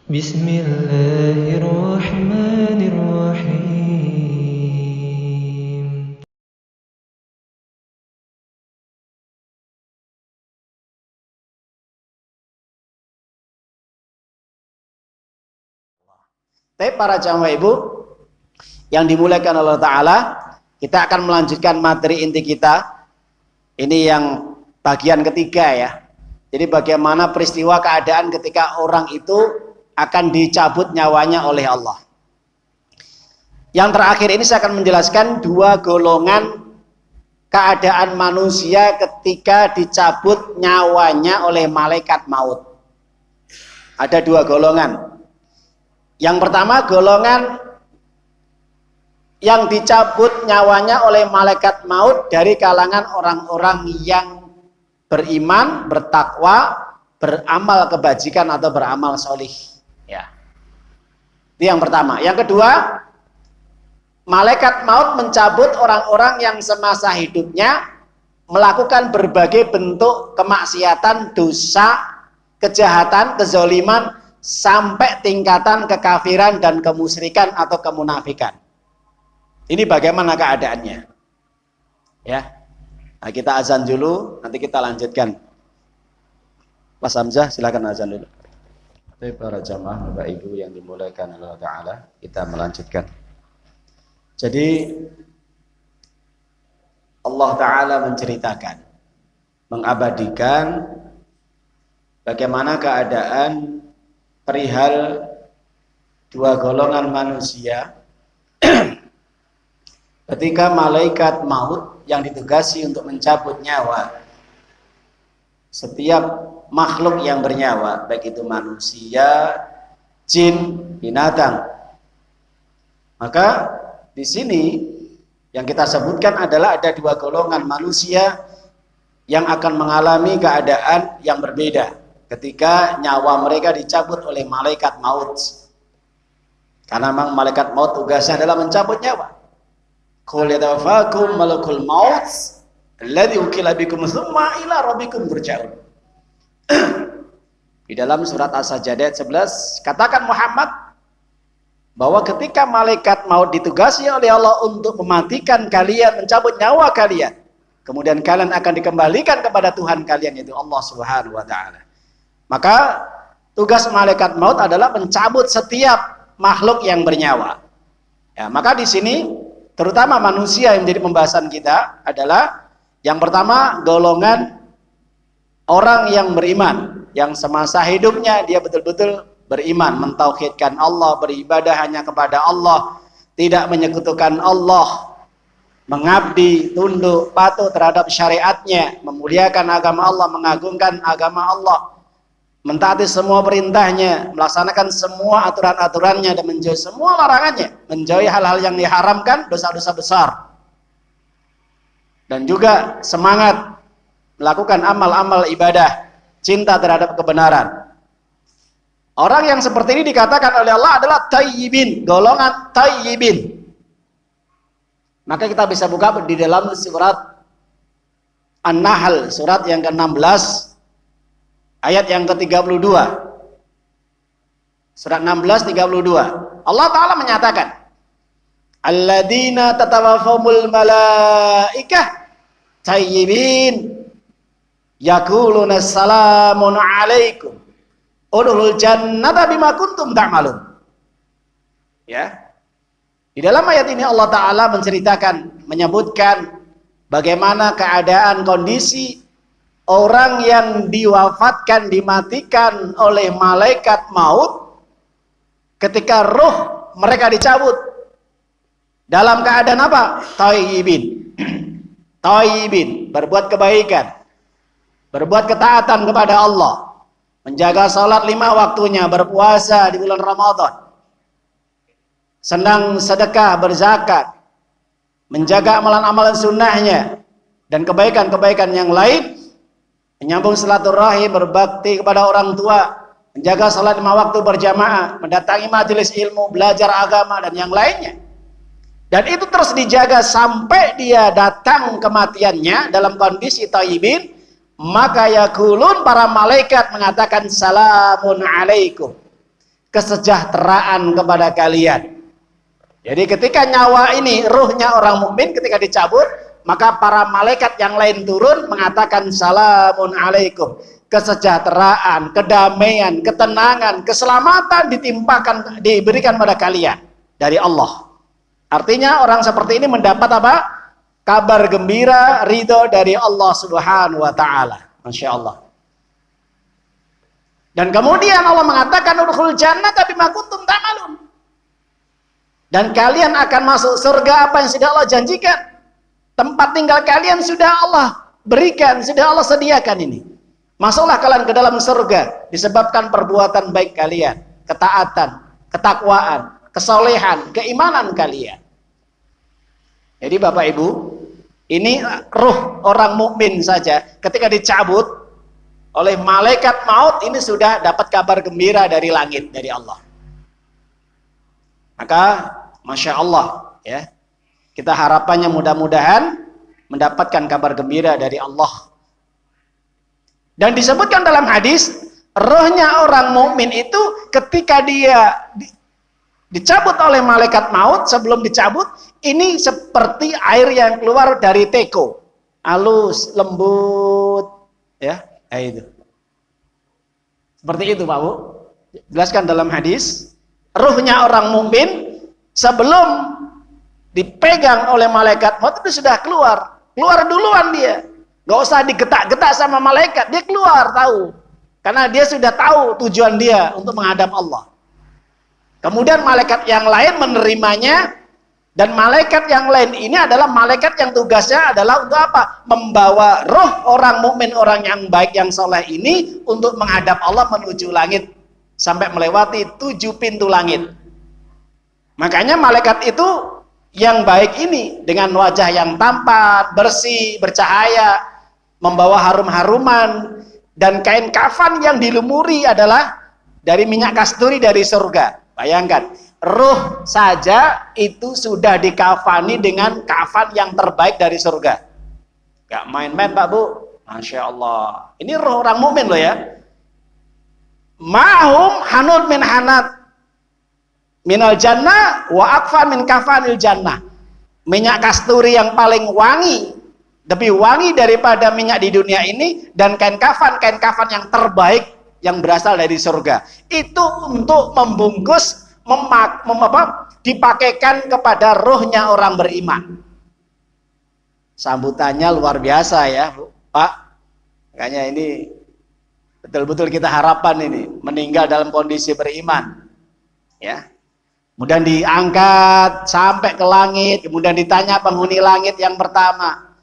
Bismillahirrahmanirrahim. Tapi para jamaah ibu yang dimuliakan Allah Ta'ala, kita akan melanjutkan materi inti kita. Ini yang bagian ketiga ya. Jadi bagaimana peristiwa keadaan ketika orang itu akan dicabut nyawanya oleh Allah. Yang terakhir ini saya akan menjelaskan dua golongan keadaan manusia ketika dicabut nyawanya oleh malaikat maut. Ada dua golongan. Yang pertama, golongan yang dicabut nyawanya oleh malaikat maut dari kalangan orang-orang yang beriman, bertakwa, beramal kebajikan atau beramal solih. Ya. Itu yang pertama. Yang kedua, malaikat maut mencabut orang-orang yang semasa hidupnya melakukan berbagai bentuk kemaksiatan, dosa, kejahatan, kezaliman, sampai tingkatan kekafiran dan kemusyrikan atau kemunafikan. Ini bagaimana keadaannya? Ya. Nah, kita azan dulu, nanti kita lanjutkan. Mas Hamzah, silakan azan dulu. Baik para jamaah, Bapak Ibu yang dimuliakan Allah Ta'ala, kita melanjutkan. Jadi Allah Ta'ala menceritakan, mengabadikan bagaimana keadaan perihal dua golongan manusia ketika malaikat maut yang ditugasi untuk mencabut nyawa setiap makhluk yang bernyawa, baik itu manusia, jin, binatang. Maka di sini yang kita sebutkan adalah ada dua golongan manusia yang akan mengalami keadaan yang berbeda ketika nyawa mereka dicabut oleh malaikat maut. Karena memang malaikat maut tugasnya adalah mencabut nyawa. Qul yatawaffakum malakul maut alladzi wukila bikum tsumma ila rabbikum turja'un. Di dalam surat As-Sajdah 11 katakan Muhammad bahwa ketika malaikat maut ditugasi oleh Allah untuk mematikan kalian, mencabut nyawa kalian, kemudian kalian akan dikembalikan kepada Tuhan kalian, yaitu Allah Subhanahu wa taala. Maka tugas malaikat maut adalah mencabut setiap makhluk yang bernyawa. Ya, maka di sini terutama manusia yang menjadi pembahasan kita adalah yang pertama, golongan orang yang beriman, yang semasa hidupnya dia betul-betul beriman, mentauhidkan Allah, beribadah hanya kepada Allah, tidak menyekutukan Allah, mengabdi, tunduk, patuh terhadap syariatnya, memuliakan agama Allah, mengagungkan agama Allah, mentaati semua perintahnya, melaksanakan semua aturan-aturannya dan menjauhi semua larangannya, menjauhi hal-hal yang diharamkan, dosa-dosa besar. Dan juga semangat melakukan amal-amal ibadah, cinta terhadap kebenaran. Orang yang seperti ini dikatakan oleh Allah adalah tayyibin, golongan tayyibin. Maka kita bisa buka di dalam surat An-Nahl, surat yang ke-16, ayat yang ke-32. Surat 16, 32. Allah Ta'ala menyatakan, alladzina tatawaffahumul malaikah tayyibin yaquluna salamun alaikum udkhulul jannata bima kuntum ta'malun. Ya. Di dalam ayat ini Allah Ta'ala menceritakan, menyebutkan bagaimana keadaan kondisi orang yang diwafatkan, dimatikan oleh malaikat maut ketika ruh mereka dicabut dalam keadaan apa? Thayyibin. Thayyibin, berbuat kebaikan, berbuat ketaatan kepada Allah, menjaga salat 5 waktunya, berpuasa di bulan Ramadan, senang sedekah, berzakat, menjaga amalan-amalan sunnahnya dan kebaikan-kebaikan yang lain, menyambung silaturahim, berbakti kepada orang tua, menjaga salat 5 waktu berjamaah, mendatangi majelis ilmu, belajar agama dan yang lainnya. Dan itu terus dijaga sampai dia datang kematiannya dalam kondisi thayyibin. Maka yaqulun, para malaikat mengatakan salamun alaikum, kesejahteraan kepada kalian. Jadi ketika nyawa ini, ruhnya orang mukmin ketika dicabut, maka para malaikat yang lain turun mengatakan salamun alaikum. Kesejahteraan, kedamaian, ketenangan, keselamatan diberikan pada kalian dari Allah. Artinya orang seperti ini mendapat apa? Kabar gembira, ridho dari Allah Subhanahu wa taala. Masya Allah. Dan kemudian Allah mengatakan udkhul jannata bima kuntum ta'malun. Dan kalian akan masuk surga apa yang sudah Allah janjikan. Tempat tinggal kalian sudah Allah berikan, sudah Allah sediakan ini. Masuklah kalian ke dalam surga disebabkan perbuatan baik kalian, ketaatan, ketakwaan, kesolehan, keimanan kalian. Jadi Bapak Ibu, ini ruh orang mukmin saja ketika dicabut oleh malaikat maut ini sudah dapat kabar gembira dari langit, dari Allah. Maka Masya Allah ya, kita harapannya mudah-mudahan mendapatkan kabar gembira dari Allah. Dan disebutkan dalam hadis, rohnya orang mukmin itu ketika dia dicabut oleh malaikat maut, sebelum dicabut ini seperti air yang keluar dari teko, halus, lembut ya, itu seperti itu Pak Bu. Jelaskan dalam hadis, ruhnya orang mukmin sebelum dipegang oleh malaikat maut itu sudah keluar duluan dia, nggak usah digetak-getak sama malaikat, dia keluar tahu, karena dia sudah tahu tujuan dia untuk menghadap Allah. Kemudian malaikat yang lain menerimanya, dan malaikat yang lain ini adalah malaikat yang tugasnya adalah untuk apa? Membawa roh orang mukmin, orang yang baik, yang soleh ini untuk menghadap Allah menuju langit sampai melewati 7 pintu langit. Makanya malaikat itu yang baik ini dengan wajah yang tampan, bersih, bercahaya, membawa harum-haruman, dan kain kafan yang dilumuri adalah dari minyak kasturi dari surga. Bayangkan, ruh saja itu sudah dikafani dengan kafan yang terbaik dari surga. Gak main-main Pak Bu. Masya Allah. Ini ruh orang mukmin loh ya. Ma'hum hanud min hanat minal jannah wa akfan min kafanil jannah. Minyak kasturi yang paling wangi, lebih wangi daripada minyak di dunia ini, dan kain kafan yang terbaik yang berasal dari surga. Itu untuk membungkus, dipakaikan kepada rohnya orang beriman. Sambutannya luar biasa ya Pak. Makanya ini betul-betul kita harapan ini meninggal dalam kondisi beriman ya. Kemudian diangkat sampai ke langit, kemudian ditanya penghuni langit yang pertama,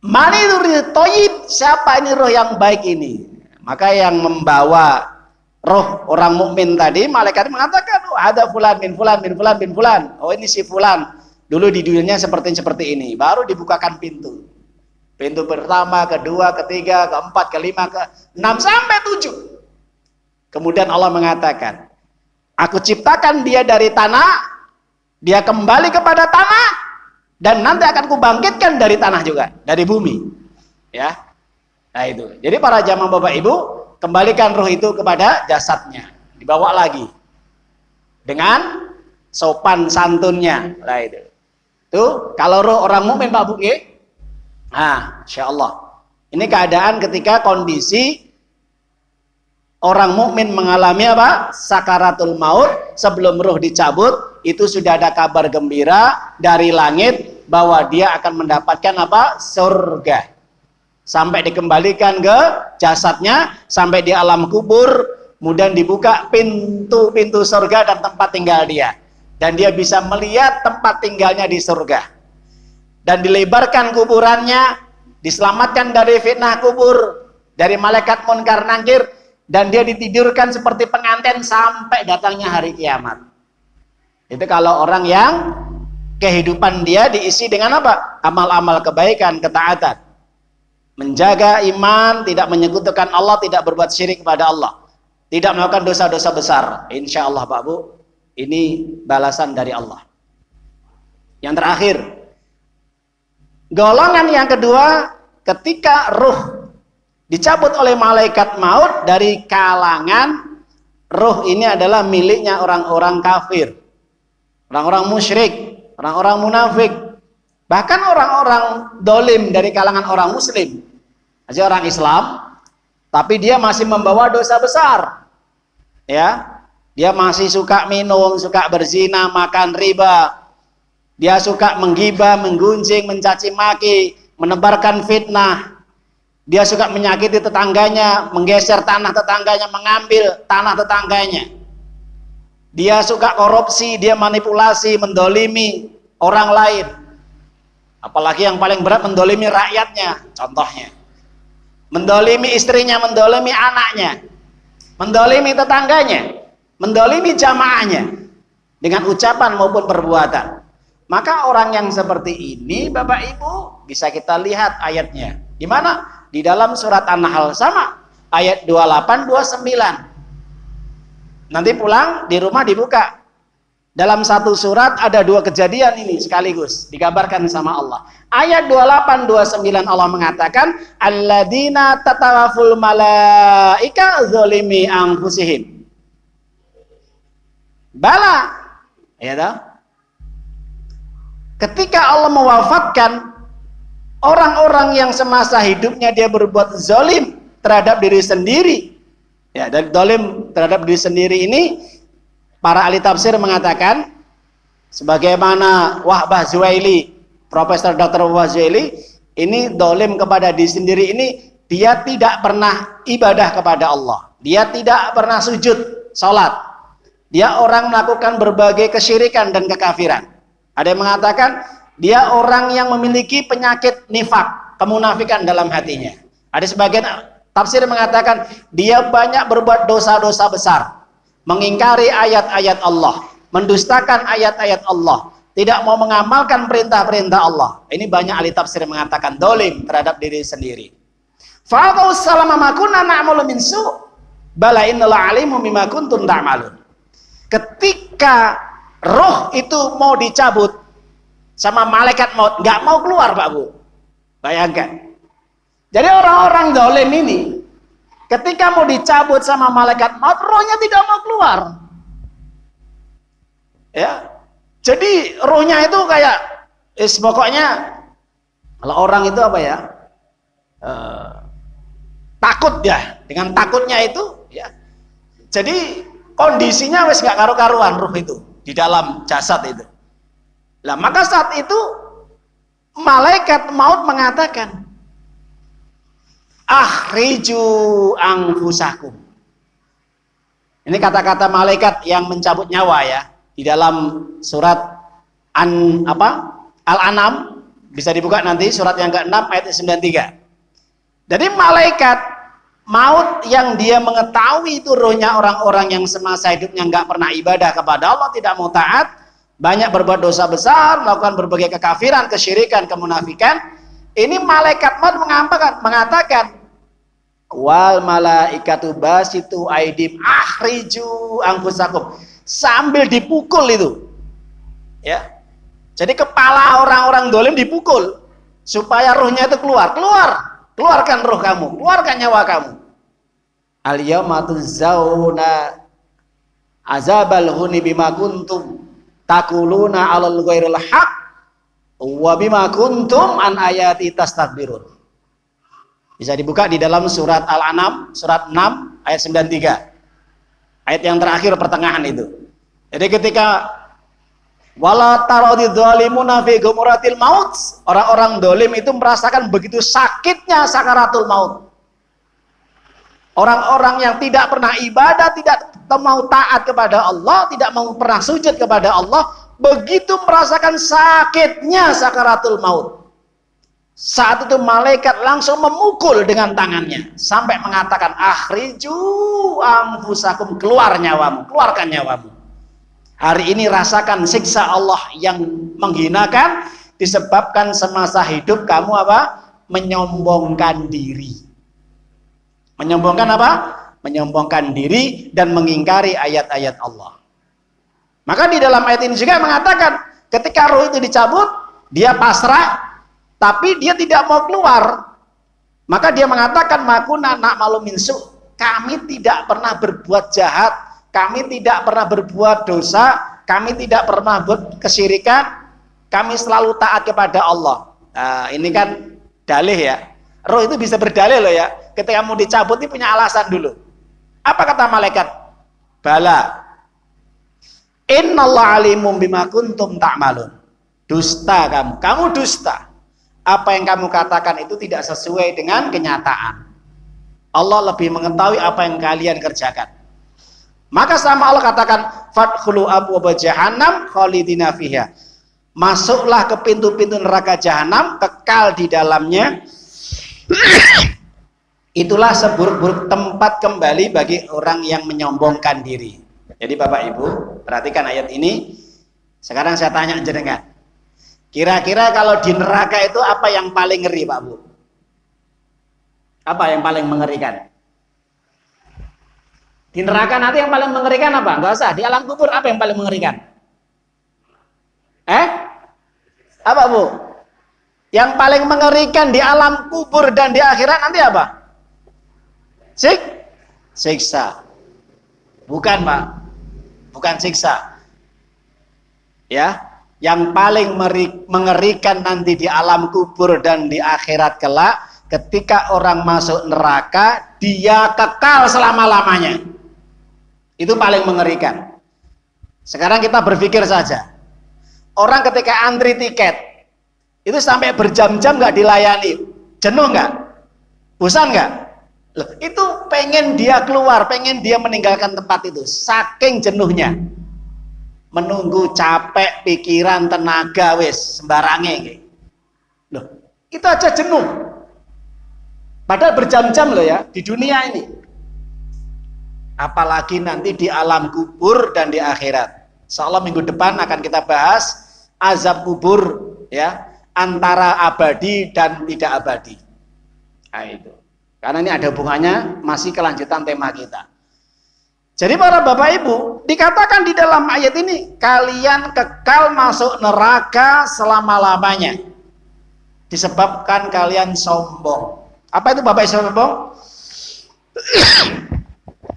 Manirul Thayyib, siapa ini roh yang baik ini? Maka yang membawa roh orang mukmin tadi, malaikat mengatakan, oh, ada fulan bin fulan bin fulan bin fulan. Oh, ini si fulan. Dulu di dunianya seperti ini. Baru dibukakan pintu. Pintu pertama, kedua, ketiga, keempat, kelima, ke-6 sampai 7. Kemudian Allah mengatakan, aku ciptakan dia dari tanah, dia kembali kepada tanah, dan nanti akan kubangkitkan dari tanah juga, dari bumi. Ya. Nah itu. Jadi para jamaah Bapak Ibu, kembalikan roh itu kepada jasadnya, dibawa lagi dengan sopan santunnya. Nah itu. Tuh, kalau roh orang mukmin Pak Bu, nah, Insya Allah. Ini keadaan ketika kondisi orang mukmin mengalami apa? Sakaratul maut, sebelum roh dicabut, itu sudah ada kabar gembira dari langit bahwa dia akan mendapatkan apa? Surga. Sampai dikembalikan ke jasadnya, sampai di alam kubur, kemudian dibuka pintu-pintu surga dan tempat tinggal dia, dan dia bisa melihat tempat tinggalnya di surga, dan dilebarkan kuburannya, diselamatkan dari fitnah kubur, dari malaikat munkar nakir, dan dia ditidurkan seperti pengantin sampai datangnya hari kiamat. Itu kalau orang yang kehidupan dia diisi dengan apa? Amal-amal kebaikan, ketaatan, menjaga iman, tidak menyekutukan Allah, tidak berbuat syirik kepada Allah, tidak melakukan dosa-dosa besar. Insya Allah Pak Bu, ini balasan dari Allah. Yang terakhir, golongan yang kedua, ketika ruh dicabut oleh malaikat maut dari kalangan Ruh ini adalah miliknya orang-orang kafir, orang-orang musyrik, orang-orang munafik, bahkan orang-orang dolim dari kalangan orang muslim. Aja orang Islam, tapi dia masih membawa dosa besar. Ya, dia masih suka minum, suka berzina, makan riba. Dia suka menggibah, menggunjing, mencaci maki, menebarkan fitnah. Dia suka menyakiti tetangganya, menggeser tanah tetangganya, mengambil tanah tetangganya. Dia suka korupsi, dia manipulasi, mendolimi orang lain. Apalagi yang paling berat, mendolimi rakyatnya. Contohnya, mendolimi istrinya, mendolimi anaknya, mendolimi tetangganya, mendolimi jamaahnya dengan ucapan maupun perbuatan. Maka orang yang seperti ini, Bapak Ibu, bisa kita lihat ayatnya. Di mana? Di dalam surat An-Nahl, sama ayat 28 29. Nanti pulang di rumah dibuka. Dalam satu surat ada dua kejadian ini sekaligus digambarkan sama Allah. Ayat 28 29 Allah mengatakan, alladzina tatawaful malaika zalimi anfusihim. Bala, ya tahu? Ketika Allah mewafatkan orang-orang yang semasa hidupnya dia berbuat zalim terhadap diri sendiri. Ya, dari zalim terhadap diri sendiri ini, para ahli tafsir mengatakan, sebagaimana Wahbah Zuhaili, Profesor Dr. Wahbah Zuhaili, ini zalim kepada diri sendiri ini, dia tidak pernah ibadah kepada Allah. Dia tidak pernah sujud, salat. Dia orang melakukan berbagai kesyirikan dan kekafiran. Ada yang mengatakan dia orang yang memiliki penyakit nifak, kemunafikan dalam hatinya. Ada sebagian tafsir mengatakan dia banyak berbuat dosa-dosa besar, mengingkari ayat-ayat Allah, mendustakan ayat-ayat Allah, tidak mau mengamalkan perintah-perintah Allah. Ini banyak ahli tafsir mengatakan dolim terhadap diri sendiri. Fa'adhu salama ma kunna na'malu min su' bala innallahu alimun bima kuntum ta'malun. Ketika roh itu mau dicabut sama malaikat maut, nggak mau keluar, Pak Bu. Bayangkan. Jadi orang-orang zalim ini ketika mau dicabut sama malaikat maut, rohnya tidak mau keluar. Ya. Jadi rohnya itu kayak pokoknya kalau orang itu apa ya? Takut ya. Dengan takutnya itu ya. Jadi kondisinya wes nggak karu-karuan roh itu di dalam jasad itu. Lah maka saat itu malaikat maut mengatakan, akhriju anfusakum. Ini kata-kata malaikat yang mencabut nyawa ya, di dalam surat Al-An'am, bisa dibuka nanti surat yang ke-6 ayat 93. Jadi malaikat maut yang dia mengetahui itu rohnya orang-orang yang semasa hidupnya nggak pernah ibadah kepada Allah, tidak mau taat, banyak berbuat dosa besar, melakukan berbagai kekafiran, kesyirikan, kemunafikan. Ini malaikat maut mengatakan, wal malaikatu basitu aidim akhriju anfusakum, sambil dipukul itu. Ya. Jadi kepala orang-orang dolim dipukul supaya rohnya itu keluarkan roh kamu, keluarkan nyawa kamu. Al-yawma tuzzauna azabal huni bima kuntum taquluna 'alal ghairil haq wa bima kuntum an ayati tastakbirun. Bisa dibuka di dalam surat Al-An'am surat 6 ayat 93. Ayat yang terakhir pertengahan itu. Jadi ketika wala taradid zalimuna fi gumuratil maut, orang-orang dolim itu merasakan begitu sakitnya sakaratul maut. Orang-orang yang tidak pernah ibadah, tidak mau taat kepada Allah, tidak mau pernah sujud kepada Allah, begitu merasakan sakitnya sakaratul maut. Saat itu malaikat langsung memukul dengan tangannya sampai mengatakan akhriju anfusakum, keluar nyawamu, keluarkan nyawamu. Hari ini rasakan siksa Allah yang menghinakan disebabkan semasa hidup kamu apa? Menyombongkan diri. Menyombongkan apa? Menyombongkan diri dan mengingkari ayat-ayat Allah. Maka di dalam ayat ini juga mengatakan ketika roh itu dicabut, dia pasrah, tapi dia tidak mau keluar. Maka dia mengatakan makuna na'malu min su', kami tidak pernah berbuat jahat, kami tidak pernah berbuat dosa, kami tidak pernah berbuat kesyirikan, kami selalu taat kepada Allah. Nah, ini kan dalih ya. Roh itu bisa berdalih loh ya. Ketika mau dicabut ini punya alasan dulu. Apa kata malaikat? Bala. Innallaha alimum bima kuntum ta'malun. Dusta kamu dusta. Apa yang kamu katakan itu tidak sesuai dengan kenyataan. Allah lebih mengetahui apa yang kalian kerjakan. Maka sama Allah katakan, fadkhulu abwaaba jahannam khalidina fiha. Masuklah ke pintu-pintu neraka jahanam, kekal di dalamnya. Itulah seburuk-buruk tempat kembali bagi orang yang menyombongkan diri. Jadi Bapak Ibu, perhatikan ayat ini. Sekarang saya tanya jenengan. Kira-kira kalau di neraka itu apa yang paling ngeri, Pak Bu? Apa yang paling mengerikan? Di neraka nanti yang paling mengerikan apa? Enggak usah. Di alam kubur apa yang paling mengerikan? Apa Bu? Yang paling mengerikan di alam kubur dan di akhirat nanti apa? Siksa. Bukan Pak. Bukan siksa. Ya. Yang paling mengerikan nanti di alam kubur dan di akhirat kelak, ketika orang masuk neraka, dia kekal selama-lamanya. Itu paling mengerikan. Sekarang kita berpikir saja. Orang ketika antri tiket, itu sampai berjam-jam nggak dilayani. Jenuh nggak? Bosan nggak? Loh, itu pengen dia keluar, pengen dia meninggalkan tempat itu. Saking jenuhnya. Menunggu capek, pikiran, tenaga, wis sembarangnya. Loh, itu aja jenuh. Padahal berjam-jam loh ya di dunia ini. Apalagi nanti di alam kubur dan di akhirat. Insyaallah minggu depan akan kita bahas azab kubur ya, antara abadi dan tidak abadi. Nah, itu. Karena ini ada hubungannya, masih kelanjutan tema kita. Jadi para Bapak Ibu, dikatakan di dalam ayat ini, kalian kekal masuk neraka selama-lamanya. Disebabkan kalian sombong. Apa itu Bapak sombong?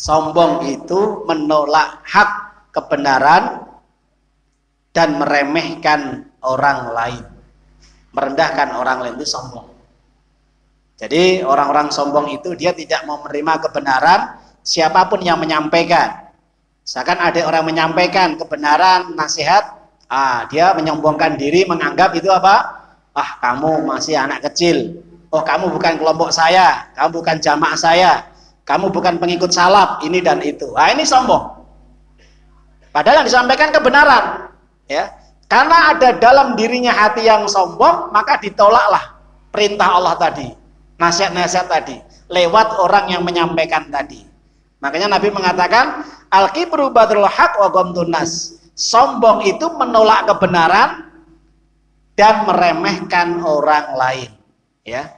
Sombong itu menolak hak kebenaran dan meremehkan orang lain. Merendahkan orang lain itu sombong. Jadi orang-orang sombong itu dia tidak mau menerima kebenaran siapapun yang menyampaikan. Misalkan ada orang menyampaikan kebenaran, nasihat, dia menyombongkan diri, menganggap itu apa? Kamu masih anak kecil. Oh, kamu bukan kelompok saya, kamu bukan jamaah saya, kamu bukan pengikut salaf, ini dan itu. Ini sombong. Padahal yang disampaikan kebenaran, ya. Karena ada dalam dirinya hati yang sombong, maka ditolaklah perintah Allah tadi, nasihat-nasihat tadi, lewat orang yang menyampaikan tadi. Makanya Nabi mengatakan, al-kibru badrul haq wa ghamdun nas. Sombong itu menolak kebenaran dan meremehkan orang lain, ya.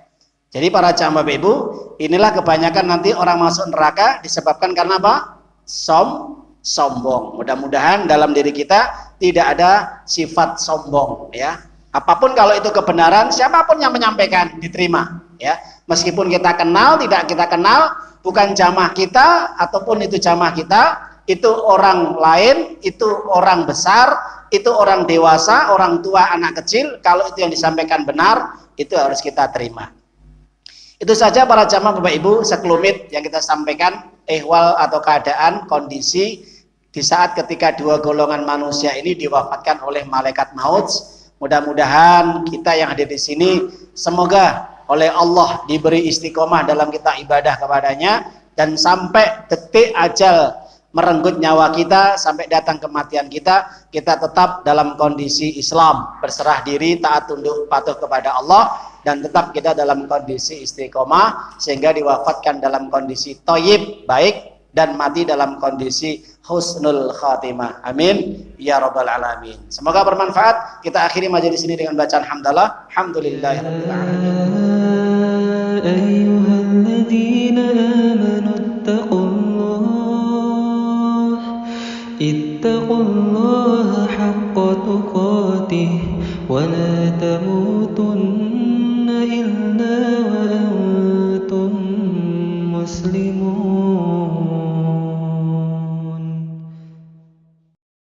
Jadi para jamaah Ibu, inilah kebanyakan nanti orang masuk neraka disebabkan karena apa? Sombong. Mudah-mudahan dalam diri kita tidak ada sifat sombong, ya. Apapun kalau itu kebenaran, siapapun yang menyampaikan diterima, ya. Meskipun kita kenal, tidak kita kenal, bukan jamaah kita ataupun itu jamaah kita, itu orang lain, itu orang besar, itu orang dewasa, orang tua, anak kecil, kalau itu yang disampaikan benar, itu harus kita terima. Itu saja para jamaah Bapak Ibu sekelumit yang kita sampaikan, ehwal atau keadaan, kondisi di saat ketika dua golongan manusia ini diwafatkan oleh malaikat maut. Mudah-mudahan kita yang hadir di sini semoga oleh Allah diberi istiqomah dalam kita ibadah kepadanya, dan sampai detik ajal merenggut nyawa kita, sampai datang kematian kita tetap dalam kondisi Islam, berserah diri, taat tunduk patuh kepada Allah, dan tetap kita dalam kondisi istiqomah sehingga diwafatkan dalam kondisi thayyib, baik, dan mati dalam kondisi husnul khatimah. Amin ya rabbal alamin. Semoga bermanfaat. Kita akhiri majelis ini dengan bacaan hamdalah. Alhamdulillahirabbil alamin. Ayyuhalladzina amanu ittaqullaha haqqa tuqatih wa la tamutunna